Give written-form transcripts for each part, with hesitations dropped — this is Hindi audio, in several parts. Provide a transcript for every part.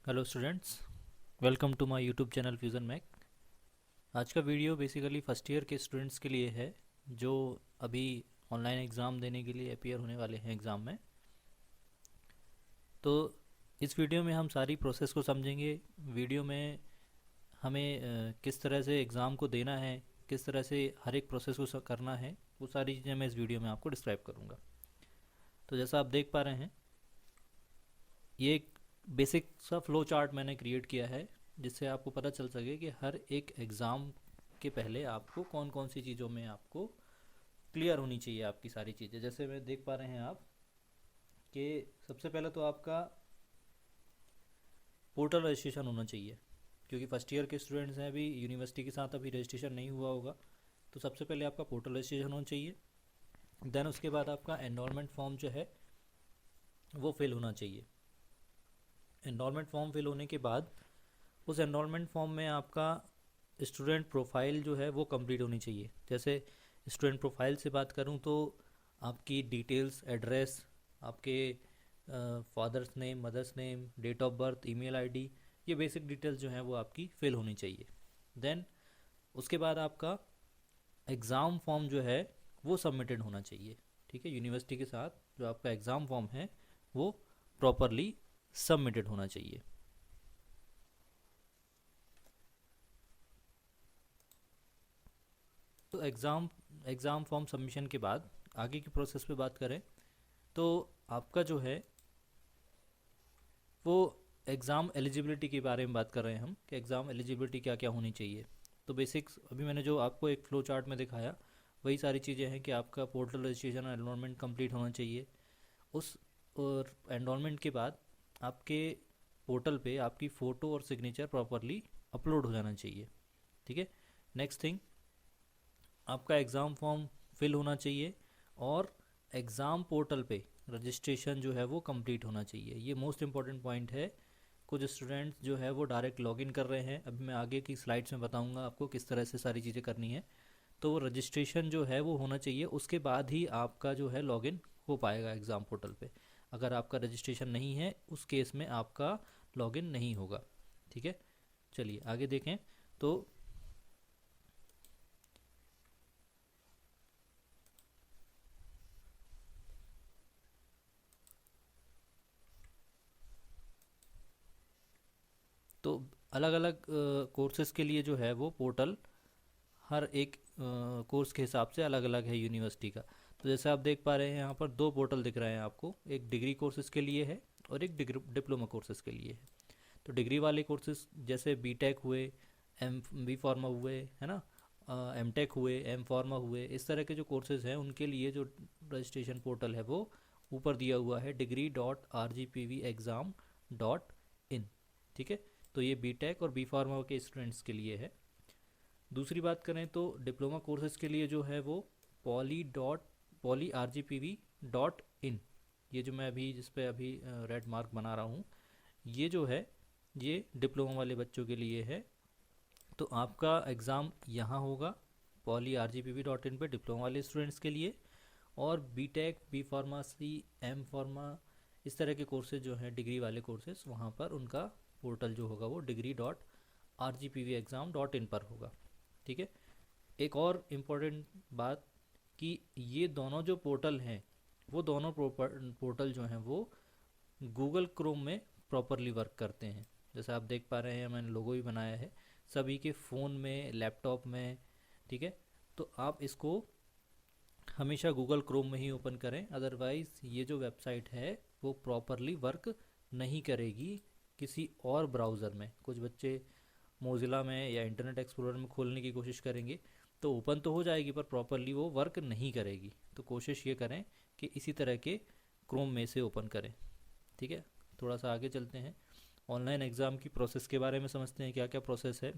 Hello students, welcome to my YouTube channel Fusion Mac. आज का वीडियो बेसिकली फर्स्ट ईयर के स्टूडेंट्स के लिए है जो अभी ऑनलाइन एग्ज़ाम देने के लिए अपीयर होने वाले हैं एग्ज़ाम में। तो इस वीडियो में हम सारी प्रोसेस को समझेंगे। वीडियो में हमें किस तरह से एग्ज़ाम को देना है, किस तरह से हर एक प्रोसेस को करना है, वो सारी चीज़ें मैं इस वीडियो में आपको डिस्क्राइब करूँगा। तो जैसा आप देख पा रहे हैं, ये एक बेसिक सा फ्लो चार्ट मैंने क्रिएट किया है जिससे आपको पता चल सके कि हर एक एग्ज़ाम के पहले आपको कौन कौन सी चीज़ों में आपको क्लियर होनी चाहिए आपकी सारी चीज़ें। जैसे मैं देख पा रहे हैं आप कि सबसे पहले तो आपका पोर्टल रजिस्ट्रेशन होना चाहिए, क्योंकि फर्स्ट ईयर के स्टूडेंट्स हैं, अभी यूनिवर्सिटी के साथ अभी रजिस्ट्रेशन नहीं हुआ होगा। तो सबसे पहले आपका पोर्टल रजिस्ट्रेशन होना चाहिए। देन उसके बाद आपका एनरोलमेंट फॉर्म जो है वो फिल होना चाहिए। एनरोलमेंट फॉर्म फिल होने के बाद उस एनरोलमेंट फॉर्म में आपका स्टूडेंट प्रोफाइल जो है वो कंप्लीट होनी चाहिए। जैसे स्टूडेंट प्रोफाइल से बात करूं तो आपकी डिटेल्स, एड्रेस, आपके father's name, mother's name, date of birth, email ID, ये बेसिक डिटेल्स जो हैं वो आपकी फिल होनी चाहिए। देन उसके बाद आपका एग्ज़ाम फॉर्म जो है वो सबमिटेड होना चाहिए। ठीक है, यूनिवर्सिटी के साथ जो आपका एग्ज़ाम फॉर्म है वो प्रॉपरली सबमिटेड होना चाहिए। तो एग्ज़ाम फॉर्म सबमिशन के बाद आगे की प्रोसेस पे बात करें तो आपका जो है वो एग्ज़ाम एलिजिबिलिटी के बारे में बात कर रहे हैं हम कि एग्ज़ाम एलिजिबिलिटी क्या क्या होनी चाहिए। तो बेसिक्स अभी मैंने जो आपको एक फ्लो चार्ट में दिखाया वही सारी चीज़ें हैं कि आपका पोर्टल रजिस्ट्रेशन और एनरोलमेंट कंप्लीट होना चाहिए। उस और एनरोलमेंट के बाद आपके पोर्टल पे आपकी फ़ोटो और सिग्नेचर प्रॉपरली अपलोड हो जाना चाहिए। ठीक है। नेक्स्ट थिंग, आपका एग्ज़ाम फॉर्म फिल होना चाहिए और एग्ज़ाम पोर्टल पे रजिस्ट्रेशन जो है वो कंप्लीट होना चाहिए। ये मोस्ट इम्पॉर्टेंट पॉइंट है। कुछ स्टूडेंट्स जो है वो डायरेक्ट लॉगिन कर रहे हैं, अभी मैं आगे की स्लाइड्स में बताऊंगा आपको किस तरह से सारी चीज़ें करनी है। तो रजिस्ट्रेशन जो है वो होना चाहिए, उसके बाद ही आपका जो है लॉगिन हो पाएगा एग्ज़ाम पोर्टल पे। अगर आपका रजिस्ट्रेशन नहीं है उस केस में आपका लॉगिन नहीं होगा। ठीक है, चलिए आगे देखें। तो तो अलग अलग कोर्सेज़ के लिए जो है वो पोर्टल हर एक कोर्स के हिसाब से अलग अलग है यूनिवर्सिटी का। तो जैसे आप देख पा रहे हैं यहाँ पर दो पोर्टल दिख रहे हैं आपको, एक डिग्री कोर्सेज़ के लिए है और एक डिप्लोमा कोर्सेज़ के लिए है। तो डिग्री वाले कोर्सेज़ जैसे बीटेक हुए, एम बी फार्मा हुए, है ना, एम टेक हुए, एम फार्मा हुए, इस तरह के जो कोर्सेज़ हैं उनके लिए जो रजिस्ट्रेशन पोर्टल है वो ऊपर दिया हुआ है degree.rgpvexam.in। ठीक है, तो ये बीटेक और बी फार्मा के स्टूडेंट्स के लिए है। दूसरी बात करें तो डिप्लोमा कोर्सेज़ के लिए जो है वो poly.rgpv.in, ये जो मैं अभी जिस पे अभी रेड मार्क बना रहा हूँ, ये जो है ये डिप्लोमा वाले बच्चों के लिए है। तो आपका एग्ज़ाम यहाँ होगा poly.rgpv.in पे डिप्लोमा वाले स्टूडेंट्स के लिए, और B Tech, B Pharmacy, M Pharma, इस तरह के कोर्सेज जो हैं डिग्री वाले कोर्सेज, वहाँ पर उनका पोर्टल जो होगा वो degree.rgpvexam.in पर होगा। ठीक है। एक और इम्पोर्टेंट बात कि ये दोनों जो पोर्टल हैं वो दोनों पोर्टल जो हैं वो गूगल क्रोम में प्रॉपरली वर्क करते हैं। जैसे आप देख पा रहे हैं मैंने लोगो भी बनाया है सभी के फ़ोन में, लैपटॉप में। ठीक है, तो आप इसको हमेशा गूगल क्रोम में ही ओपन करें, अदरवाइज़ ये जो वेबसाइट है वो प्रॉपरली वर्क नहीं करेगी किसी और ब्राउज़र में। कुछ बच्चे मोज़िला में या इंटरनेट एक्सप्लोरर में खोलने की कोशिश करेंगे तो ओपन तो हो जाएगी पर प्रॉपरली वो वर्क नहीं करेगी। तो कोशिश ये करें कि इसी तरह के क्रोम में से ओपन करें। ठीक है, थोड़ा सा आगे चलते हैं, ऑनलाइन एग्ज़ाम की प्रोसेस के बारे में समझते हैं क्या क्या प्रोसेस है।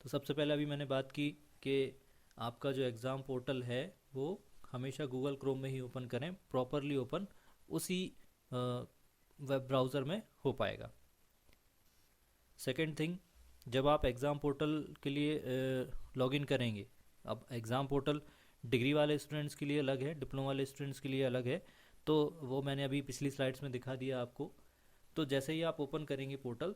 तो सबसे पहले अभी मैंने बात की कि आपका जो एग्ज़ाम पोर्टल है वो हमेशा गूगल क्रोम में ही ओपन करें, प्रॉपरली ओपन उसी वेब ब्राउज़र में हो पाएगा। सेकेंड थिंग, जब आप एग्ज़ाम पोर्टल के लिए लॉगिन करेंगे, अब एग्ज़ाम पोर्टल डिग्री वाले स्टूडेंट्स के लिए अलग है, डिप्लोमा वाले स्टूडेंट्स के लिए अलग है। तो वो मैंने अभी पिछली स्लाइड्स में दिखा दिया आपको। तो जैसे ही आप ओपन करेंगे पोर्टल,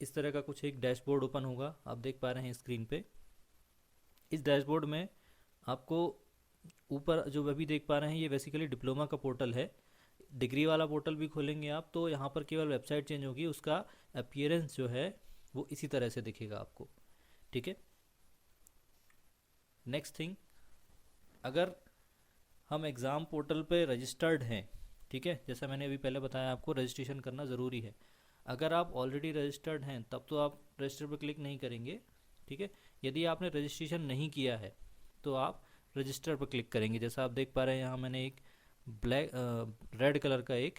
इस तरह का कुछ एक डैशबोर्ड ओपन होगा, आप देख पा रहे हैं स्क्रीन पे। इस डैशबोर्ड में आपको ऊपर जो अभी देख पा रहे हैं, ये बेसिकली डिप्लोमा का पोर्टल है। डिग्री वाला पोर्टल भी खोलेंगे आप तो यहाँ पर केवल वेबसाइट चेंज होगी, उसका अपीयरेंस जो है वो इसी तरह से दिखेगा आपको, ठीक है। नेक्स्ट थिंग, अगर हम एग्ज़ाम पोर्टल पे रजिस्टर्ड हैं, ठीक है, जैसा मैंने अभी पहले बताया आपको रजिस्ट्रेशन करना ज़रूरी है। अगर आप ऑलरेडी रजिस्टर्ड हैं तब तो आप रजिस्टर पर क्लिक नहीं करेंगे, ठीक है। यदि आपने रजिस्ट्रेशन नहीं किया है तो आप रजिस्टर पर क्लिक करेंगे। जैसा आप देख पा रहे हैं यहाँ मैंने एक रेड कलर का एक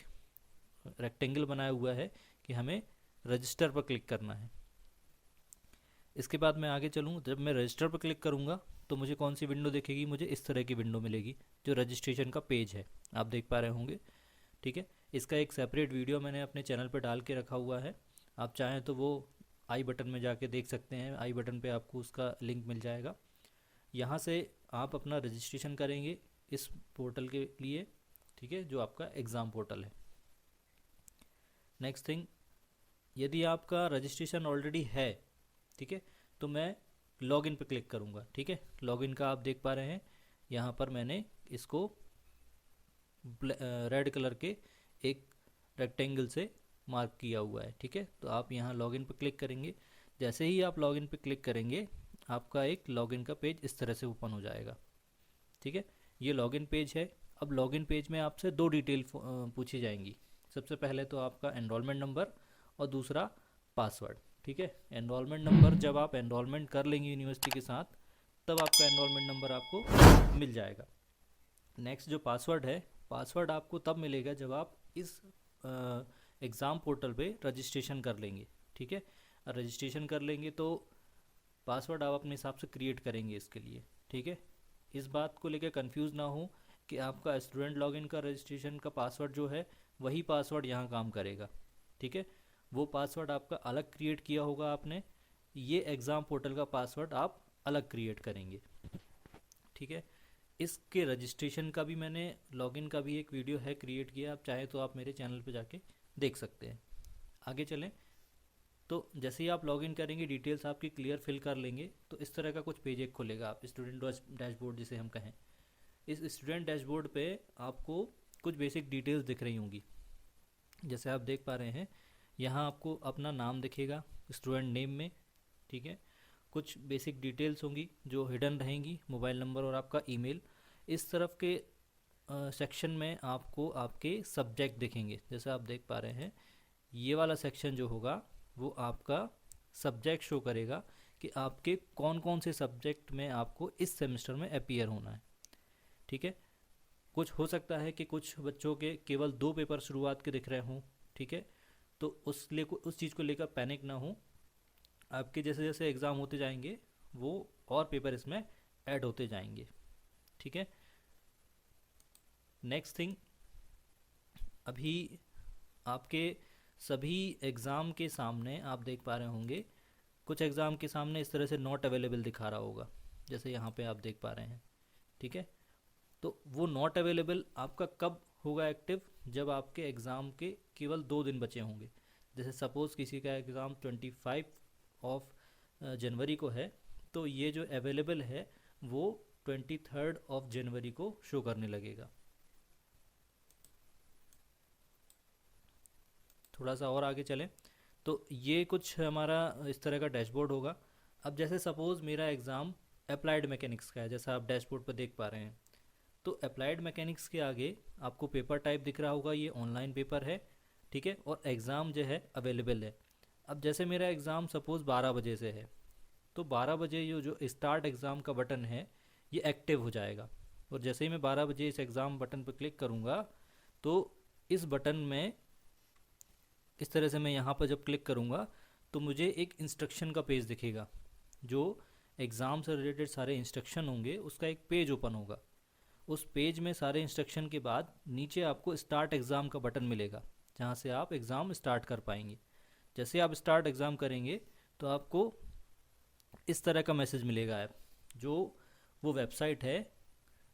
रेक्टेंगल बनाया हुआ है कि हमें रजिस्टर पर क्लिक करना है। इसके बाद मैं आगे चलूँ, जब मैं रजिस्टर पर क्लिक करूँगा तो मुझे कौन सी विंडो दिखेगी, मुझे इस तरह की विंडो मिलेगी जो रजिस्ट्रेशन का पेज है, आप देख पा रहे होंगे, ठीक है। इसका एक सेपरेट वीडियो मैंने अपने चैनल पर डाल के रखा हुआ है, आप चाहें तो वो आई बटन में जाके देख सकते हैं। आई बटन पे आपको उसका लिंक मिल जाएगा। यहाँ से आप अपना रजिस्ट्रेशन करेंगे इस पोर्टल के लिए, ठीक है, जो आपका एग्ज़ाम पोर्टल है। नेक्स्ट थिंग, यदि आपका रजिस्ट्रेशन ऑलरेडी है, ठीक है, तो मैं लॉगिन पे क्लिक करूँगा, ठीक है। लॉगिन का आप देख पा रहे हैं यहाँ पर मैंने इसको रेड कलर के एक रेक्टेंगल से मार्क किया हुआ है, ठीक है। तो आप यहाँ लॉगिन पे क्लिक करेंगे। जैसे ही आप लॉगिन पे क्लिक करेंगे आपका एक लॉगिन का पेज इस तरह से ओपन हो जाएगा, ठीक है। ये लॉगिन पेज है। अब लॉगिन पेज में आपसे दो डिटेल पूछी जाएंगी। सबसे पहले तो आपका एनरोलमेंट नंबर और दूसरा पासवर्ड, ठीक है। एनरोलमेंट नंबर जब आप एनरोलमेंट कर लेंगे यूनिवर्सिटी के साथ तब आपका एनरोलमेंट नंबर आपको मिल जाएगा। नेक्स्ट जो पासवर्ड है, पासवर्ड आपको तब मिलेगा जब आप इस एग्ज़ाम पोर्टल पे रजिस्ट्रेशन कर लेंगे, ठीक है। रजिस्ट्रेशन कर लेंगे तो पासवर्ड आप अपने हिसाब से क्रिएट करेंगे इसके लिए, ठीक है। इस बात को लेकर कंफ्यूज ना हो कि आपका स्टूडेंट लॉगिन का रजिस्ट्रेशन का पासवर्ड जो है वही पासवर्ड यहाँ काम करेगा, ठीक है। वो पासवर्ड आपका अलग क्रिएट किया होगा आपने, ये एग्ज़ाम पोर्टल का पासवर्ड आप अलग क्रिएट करेंगे, ठीक है। इसके रजिस्ट्रेशन का भी मैंने लॉगिन का भी एक वीडियो है क्रिएट किया, आप चाहे तो आप मेरे चैनल पे जाके देख सकते हैं। आगे चलें तो जैसे ही आप लॉगिन करेंगे, डिटेल्स आपकी क्लियर फिल कर लेंगे तो इस तरह का कुछ पेज एक खुलेगा, आप स्टूडेंट डैशबोर्ड जिसे हम कहें। इस स्टूडेंट डैशबोर्ड पे आपको कुछ बेसिक डिटेल्स दिख रही होंगी। जैसे आप देख पा रहे हैं यहाँ आपको अपना नाम दिखेगा स्टूडेंट नेम में, ठीक है। कुछ बेसिक डिटेल्स होंगी जो हिडन रहेंगी, मोबाइल नंबर और आपका ईमेल। इस तरफ के सेक्शन में आपको आपके सब्जेक्ट दिखेंगे। जैसे आप देख पा रहे हैं ये वाला सेक्शन जो होगा वो आपका सब्जेक्ट शो करेगा कि आपके कौन कौन से सब्जेक्ट में आपको इस सेमेस्टर में अपीयर होना है, ठीक है। कुछ हो सकता है कि कुछ बच्चों के केवल 2 पेपर शुरुआत के दिख रहे हों, ठीक है। तो उस चीज़ को लेकर पैनिक ना हो, आपके जैसे जैसे एग्ज़ाम होते जाएंगे वो और पेपर इसमें ऐड होते जाएंगे, ठीक है। नेक्स्ट थिंग, अभी आपके सभी एग्ज़ाम के सामने आप देख पा रहे होंगे, कुछ एग्ज़ाम के सामने इस तरह से नॉट अवेलेबल दिखा रहा होगा, जैसे यहाँ पे आप देख पा रहे हैं, ठीक है। तो वो नॉट अवेलेबल आपका कब होगा एक्टिव, जब आपके एग्ज़ाम के केवल 2 दिन बचे होंगे। जैसे सपोज़ किसी का एग्ज़ाम 25 ऑफ जनवरी को है तो ये जो अवेलेबल है वो 23 ऑफ जनवरी को शो करने लगेगा। थोड़ा सा और आगे चलें तो ये कुछ हमारा इस तरह का डैशबोर्ड होगा। अब जैसे सपोज़ मेरा एग्ज़ाम अप्लाइड मैकेनिक्स का है, जैसा आप डैशबोर्ड पर देख पा रहे हैं, तो अप्लाइड मैकेनिक्स के आगे आपको पेपर टाइप दिख रहा होगा, ये ऑनलाइन पेपर है, ठीक है, और एग्ज़ाम जो है अवेलेबल है। अब जैसे मेरा एग्ज़ाम सपोज़ 12 बजे से है तो 12 बजे ये जो स्टार्ट एग्ज़ाम का बटन है ये एक्टिव हो जाएगा, और जैसे ही मैं 12 बजे इस एग्ज़ाम बटन पर क्लिक करूँगा तो इस बटन में इस तरह से मैं यहाँ पर जब क्लिक करूँगा तो मुझे एक इंस्ट्रक्शन का पेज दिखेगा, जो एग्ज़ाम से रिलेटेड सारे इंस्ट्रक्शन होंगे उसका एक पेज ओपन होगा। उस पेज में सारे इंस्ट्रक्शन के बाद नीचे आपको स्टार्ट एग्ज़ाम का बटन मिलेगा, जहाँ से आप एग्ज़ाम स्टार्ट कर पाएंगे। जैसे आप स्टार्ट एग्ज़ाम करेंगे तो आपको इस तरह का मैसेज मिलेगा। ऐप जो वो वेबसाइट है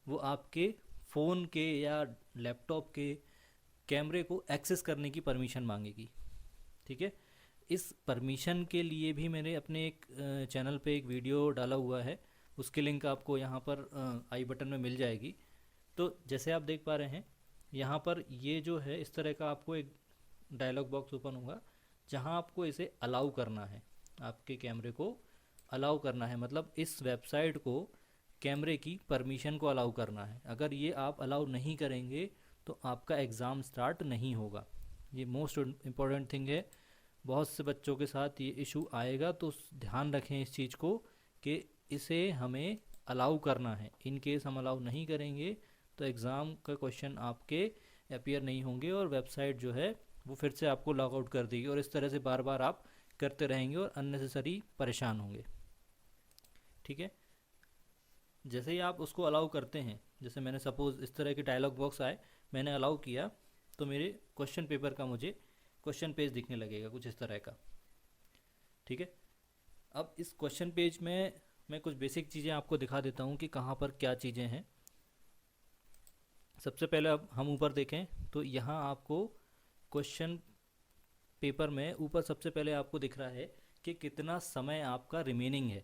वो आपके फ़ोन के या लैपटॉप के कैमरे को एक्सेस करने की परमिशन मांगेगी। ठीक है, इस परमिशन के लिए भी मैंने अपने एक चैनल पे एक वीडियो डाला हुआ है, उसकी लिंक आपको यहाँ पर आई बटन में मिल जाएगी। तो जैसे आप देख पा रहे हैं यहाँ पर ये जो है इस तरह का आपको एक डायलॉग बॉक्स ओपन होगा, जहाँ आपको इसे अलाउ करना है, आपके कैमरे को अलाउ करना है, मतलब इस वेबसाइट को कैमरे की परमिशन को अलाउ करना है। अगर ये आप अलाउ नहीं करेंगे तो आपका एग्ज़ाम स्टार्ट नहीं होगा। ये मोस्ट इम्पॉर्टेंट थिंग है, बहुत से बच्चों के साथ ये इशू आएगा, तो ध्यान रखें इस चीज़ को कि इसे हमें अलाउ करना है। इन केस हम अलाउ नहीं करेंगे तो एग्ज़ाम का क्वेश्चन आपके अपीयर नहीं होंगे और वेबसाइट जो है वो फिर से आपको लॉग आउट कर देगी, और इस तरह से बार बार आप करते रहेंगे और अननेसेसरी परेशान होंगे। ठीक है, जैसे ही आप उसको अलाउ करते हैं, जैसे मैंने सपोज़ इस तरह के डायलॉग बॉक्स आए, मैंने अलाउ किया तो मेरे क्वेश्चन पेपर का मुझे क्वेश्चन पेज दिखने लगेगा कुछ इस तरह का। ठीक है, अब इस क्वेश्चन पेज में मैं कुछ बेसिक चीज़ें आपको दिखा देता हूँ कि कहाँ पर क्या चीज़ें हैं। सबसे पहले अब हम ऊपर देखें तो यहाँ आपको क्वेश्चन पेपर में ऊपर सबसे पहले आपको दिख रहा है कि कितना समय आपका रिमेनिंग है।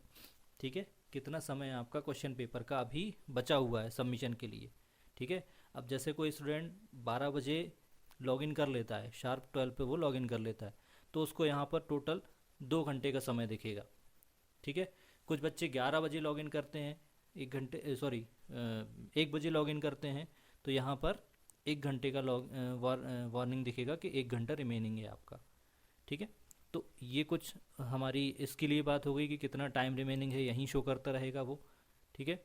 ठीक है, कितना समय आपका क्वेश्चन पेपर का अभी बचा हुआ है सबमिशन के लिए। ठीक है, अब जैसे कोई स्टूडेंट 12 बजे लॉगिन कर लेता है, शार्प 12 पे वो लॉगिन कर लेता है, तो उसको यहाँ पर टोटल 2 घंटे का समय दिखेगा। ठीक है, कुछ बच्चे 11 बजे लॉगिन करते हैं, 1 बजे लॉगिन करते हैं, तो यहाँ पर 1 घंटे का वार्निंग दिखेगा कि 1 घंटा रिमेनिंग है आपका। ठीक है, तो ये कुछ हमारी इसके लिए बात हो गई कि कितना टाइम रिमेनिंग है, यहीं शो करता रहेगा वो। ठीक है,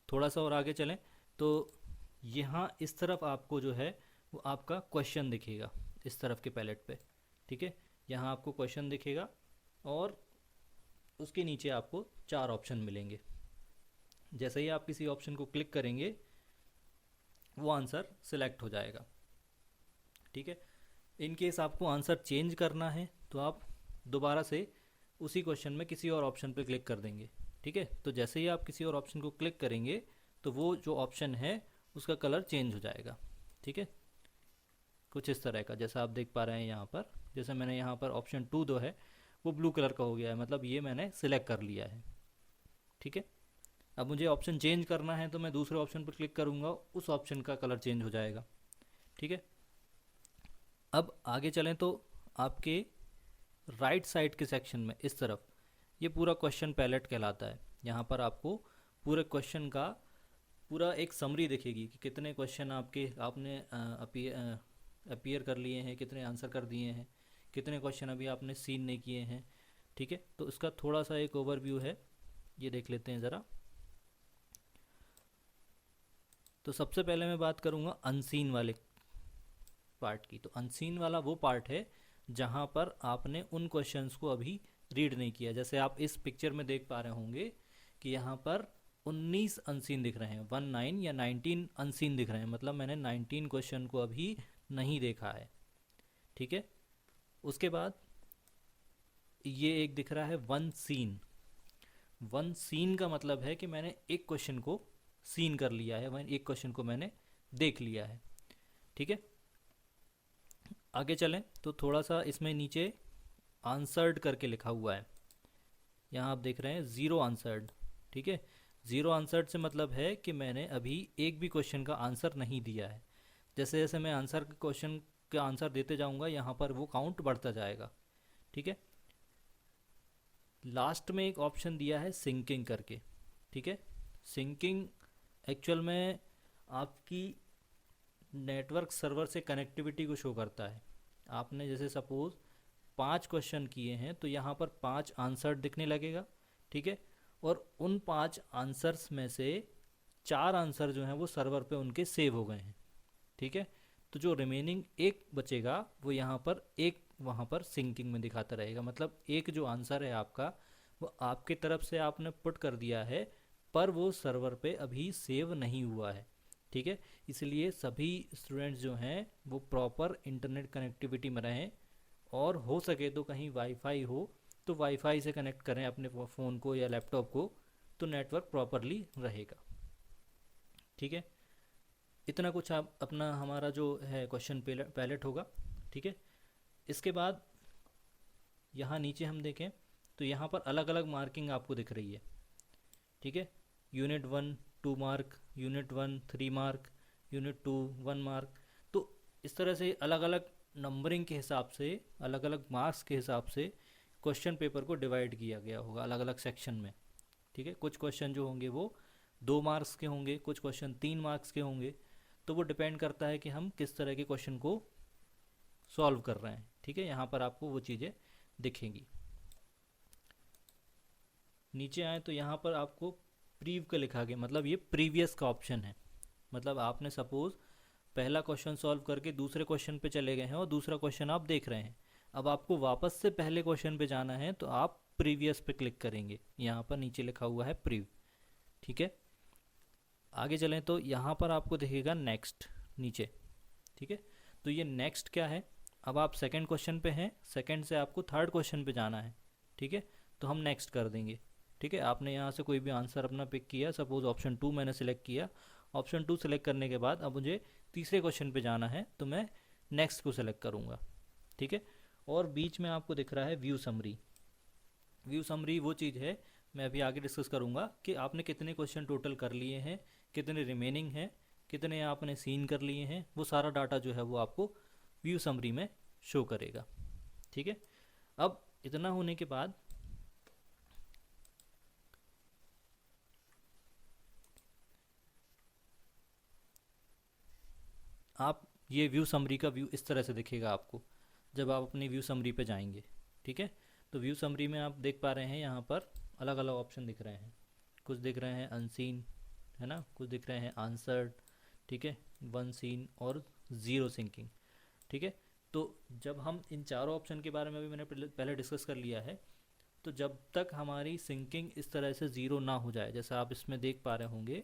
थोड़ा सा और आगे चलें तो यहाँ इस तरफ आपको जो है वो आपका क्वेश्चन दिखेगा इस तरफ के पैलेट पे। ठीक है, यहाँ आपको क्वेश्चन दिखेगा और उसके नीचे आपको 4 ऑप्शन मिलेंगे। जैसे ही आप किसी ऑप्शन को क्लिक करेंगे वो आंसर सिलेक्ट हो जाएगा। ठीक है, इन केस आपको आंसर चेंज करना है तो आप दोबारा से उसी क्वेश्चन में किसी और ऑप्शन पर क्लिक कर देंगे। ठीक है, तो जैसे ही आप किसी और ऑप्शन को क्लिक करेंगे तो वो जो ऑप्शन है उसका कलर चेंज हो जाएगा। ठीक है, कुछ इस तरह का जैसा आप देख पा रहे हैं यहाँ पर, जैसे मैंने यहाँ पर ऑप्शन 2 जो है वो ब्लू कलर का हो गया है, मतलब ये मैंने सिलेक्ट कर लिया है। ठीक है, अब मुझे ऑप्शन चेंज करना है तो मैं दूसरे ऑप्शन पर क्लिक करूँगा, उस ऑप्शन का कलर चेंज हो जाएगा। ठीक है, अब आगे चलें तो आपके राइट साइड के सेक्शन में इस तरफ ये पूरा क्वेश्चन पैलेट कहलाता है। यहाँ पर आपको पूरे क्वेश्चन का पूरा एक समरी दिखेगी कि कितने क्वेश्चन आपने अपीयर कर लिए हैं, कितने आंसर कर दिए हैं, कितने क्वेश्चन अभी आपने सीन नहीं किए हैं। ठीक है, तो इसका थोड़ा सा एक ओवरव्यू है, ये देख लेते हैं ज़रा। तो सबसे पहले मैं बात करूँगा अनसीन वाले पार्ट की। तो अनसीन वाला वो पार्ट है जहाँ पर आपने उन क्वेश्चंस को अभी रीड नहीं किया। जैसे आप इस पिक्चर में देख पा रहे होंगे कि यहाँ पर 19 अनसीन दिख रहे हैं, 19 या 19 अनसीन दिख रहे हैं, मतलब मैंने 19 क्वेश्चन को अभी नहीं देखा है। ठीक है, उसके बाद ये एक दिख रहा है वन सीन। वन सीन का मतलब है कि मैंने एक क्वेश्चन को सीन कर लिया है, एक क्वेश्चन को मैंने देख लिया है। ठीक है, आगे चलें तो थोड़ा सा इसमें नीचे आंसर्ड करके लिखा हुआ है, यहाँ आप देख रहे हैं 0 आंसर्ड। ठीक है, 0 आंसर्ड से मतलब है कि मैंने अभी एक भी क्वेश्चन का आंसर नहीं दिया है। जैसे जैसे मैं आंसर के क्वेश्चन का आंसर देते जाऊंगा यहाँ पर वो काउंट बढ़ता जाएगा। ठीक है, लास्ट में एक ऑप्शन दिया है सिंकिंग करके। ठीक है, सिंकिंग एक्चुअल में आपकी नेटवर्क सर्वर से कनेक्टिविटी को शो करता है। आपने जैसे सपोज 5 क्वेश्चन किए हैं तो यहाँ पर 5 आंसर दिखने लगेगा। ठीक है, और उन 5 आंसर्स में से 4 आंसर जो हैं वो सर्वर पे उनके सेव हो गए हैं। ठीक है, तो जो रिमेनिंग एक बचेगा वो यहाँ पर एक वहाँ पर सिंकिंग में दिखाता रहेगा, मतलब एक जो आंसर है आपका वो आपकी तरफ से आपने पुट कर दिया है पर वो सर्वर पे अभी सेव नहीं हुआ है। ठीक है, इसलिए सभी स्टूडेंट्स जो हैं वो प्रॉपर इंटरनेट कनेक्टिविटी में रहें, और हो सके तो कहीं वाईफाई हो तो वाईफाई से कनेक्ट करें अपने फ़ोन को या लैपटॉप को, तो नेटवर्क प्रॉपरली रहेगा। ठीक है, इतना कुछ आप अपना हमारा जो है क्वेश्चन पैलेट होगा। ठीक है, इसके बाद यहाँ नीचे हम देखें तो यहाँ पर अलग अलग मार्किंग आपको दिख रही है। ठीक है, unit 1 2 mark, unit 1 3 mark, unit 2 1 mark. तो इस तरह से अलग अलग नंबरिंग के हिसाब से, अलग अलग मार्क्स के हिसाब से क्वेश्चन पेपर को डिवाइड किया गया होगा अलग अलग सेक्शन में। ठीक है, कुछ क्वेश्चन जो होंगे वो 2 मार्क्स के होंगे, कुछ क्वेश्चन 3 मार्क्स के होंगे। तो वो डिपेंड करता है कि हम किस तरह के क्वेश्चन को सॉल्व कर रहे हैं। ठीक है, यहाँ पर आपको वो चीज़ें दिखेंगी। नीचे आए तो यहाँ पर आपको प्रीव का लिखा गया, मतलब ये प्रीवियस का ऑप्शन है। मतलब आपने सपोज पहला क्वेश्चन सॉल्व करके दूसरे क्वेश्चन पे चले गए हैं और दूसरा क्वेश्चन आप देख रहे हैं, अब आपको वापस से पहले क्वेश्चन पे जाना है तो आप प्रीवियस पे क्लिक करेंगे। यहाँ पर नीचे लिखा हुआ है प्रीव। ठीक है, आगे चलें तो यहाँ पर आपको दिखेगा नेक्स्ट नीचे। ठीक है, तो ये नेक्स्ट क्या है, अब आप सेकंड क्वेश्चन पे हैं, सेकंड से आपको थर्ड क्वेश्चन पे जाना है। ठीक है, तो हम नेक्स्ट कर देंगे। ठीक है, आपने यहाँ से कोई भी आंसर अपना पिक किया, सपोज ऑप्शन 2 मैंने सिलेक्ट किया। ऑप्शन 2 सेलेक्ट करने के बाद अब मुझे तीसरे क्वेश्चन पे जाना है तो मैं नेक्स्ट को सिलेक्ट करूँगा। ठीक है, और बीच में आपको दिख रहा है व्यू समरी। व्यू समरी वो चीज़ है, मैं अभी आगे डिस्कस करूँगा कि आपने कितने क्वेश्चन टोटल कर लिए हैं, कितने रिमेनिंग हैं, कितने आपने सीन कर लिए हैं, वो सारा डाटा जो है वो आपको व्यू समरी में शो करेगा। ठीक है, अब इतना होने के बाद आप ये व्यू समरी का व्यू इस तरह से दिखेगा आपको जब आप अपनी व्यू समरी पे जाएंगे। ठीक है, तो व्यू समरी में आप देख पा रहे हैं यहाँ पर अलग अलग ऑप्शन दिख रहे हैं। कुछ दिख रहे हैं अनसीन, है ना, कुछ दिख रहे हैं आंसर्ड। ठीक है, 1 सीन और 0 सिंकिंग। ठीक है, तो जब हम इन चारों ऑप्शन के बारे में भी मैंने पहले डिस्कस कर लिया है, तो जब तक हमारी सिंकिंग इस तरह से 0 ना हो जाए, जैसा आप इसमें देख पा रहे होंगे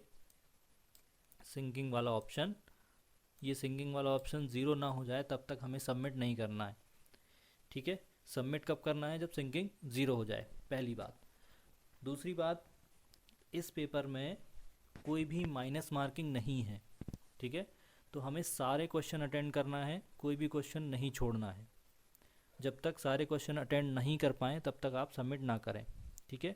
सिंकिंग वाला ऑप्शन, ये सिंकिंग वाला ऑप्शन 0 ना हो जाए तब तक हमें सबमिट नहीं करना है। ठीक है, सबमिट कब करना है, जब सिंकिंग 0 हो जाए, पहली बात। दूसरी बात, इस पेपर में कोई भी माइनस मार्किंग नहीं है। ठीक है, तो हमें सारे क्वेश्चन अटेंड करना है, कोई भी क्वेश्चन नहीं छोड़ना है। जब तक सारे क्वेश्चन अटेंड नहीं कर पाएँ तब तक आप सबमिट ना करें। ठीक है,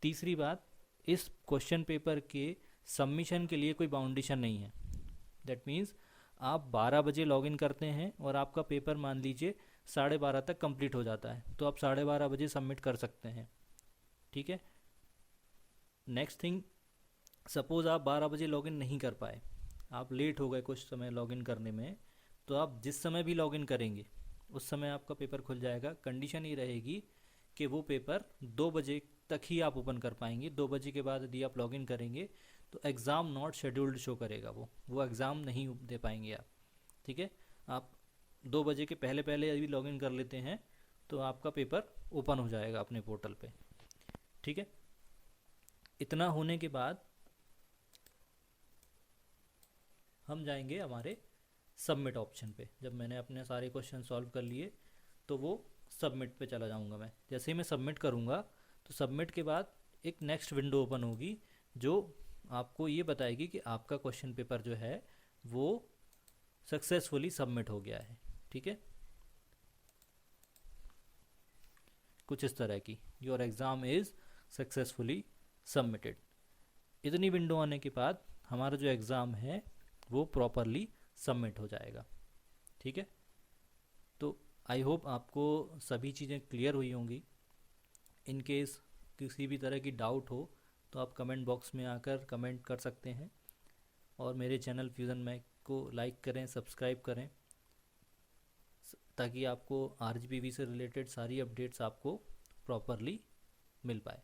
तीसरी बात, इस क्वेश्चन पेपर के सबमिशन के लिए कोई बाउंडेशन नहीं है। दैट मीन्स आप 12 बजे लॉगिन करते हैं और आपका पेपर मान लीजिए 12:30 तक कंप्लीट हो जाता है, तो आप 12:30 बजे सबमिट कर सकते हैं। ठीक है, नेक्स्ट थिंग, सपोज़ आप 12 बजे लॉगिन नहीं कर पाए, आप लेट हो गए कुछ समय लॉगिन करने में, तो आप जिस समय भी लॉगिन करेंगे उस समय आपका पेपर खुल जाएगा। कंडीशन ये रहेगी कि वो पेपर 2 बजे तक ही आप ओपन कर पाएंगे। 2 बजे के बाद यदि आप लॉगिन करेंगे तो एग्ज़ाम नॉट शेड्यूल्ड शो करेगा, वो एग्ज़ाम नहीं दे पाएंगे आप। ठीक है, आप 2 बजे के पहले पहले यदि लॉगिन कर लेते हैं तो आपका पेपर ओपन हो जाएगा अपने पोर्टल पे। ठीक है, इतना होने के बाद हम जाएंगे हमारे सबमिट ऑप्शन पे। जब मैंने अपने सारे क्वेश्चन सॉल्व कर लिए तो वो सबमिट पे चला जाऊंगा मैं। जैसे ही मैं सबमिट करूंगा तो सबमिट के बाद एक नेक्स्ट विंडो ओपन होगी जो आपको ये बताएगी कि आपका क्वेश्चन पेपर जो है वो सक्सेसफुली सबमिट हो गया है। ठीक है, कुछ इस तरह की, your exam is successfully submitted. इतनी विंडो आने के बाद हमारा जो एग्ज़ाम है वो प्रॉपरली सबमिट हो जाएगा। ठीक है, तो आई होप आपको सभी चीज़ें क्लियर हुई होंगी। इन केस किसी भी तरह की डाउट हो तो आप कमेंट बॉक्स में आकर कमेंट कर सकते हैं, और मेरे चैनल फ्यूज़न मैक को लाइक करें, सब्सक्राइब करें, ताकि आपको आरजीपीवी से रिलेटेड सारी अपडेट्स आपको प्रॉपरली मिल पाए।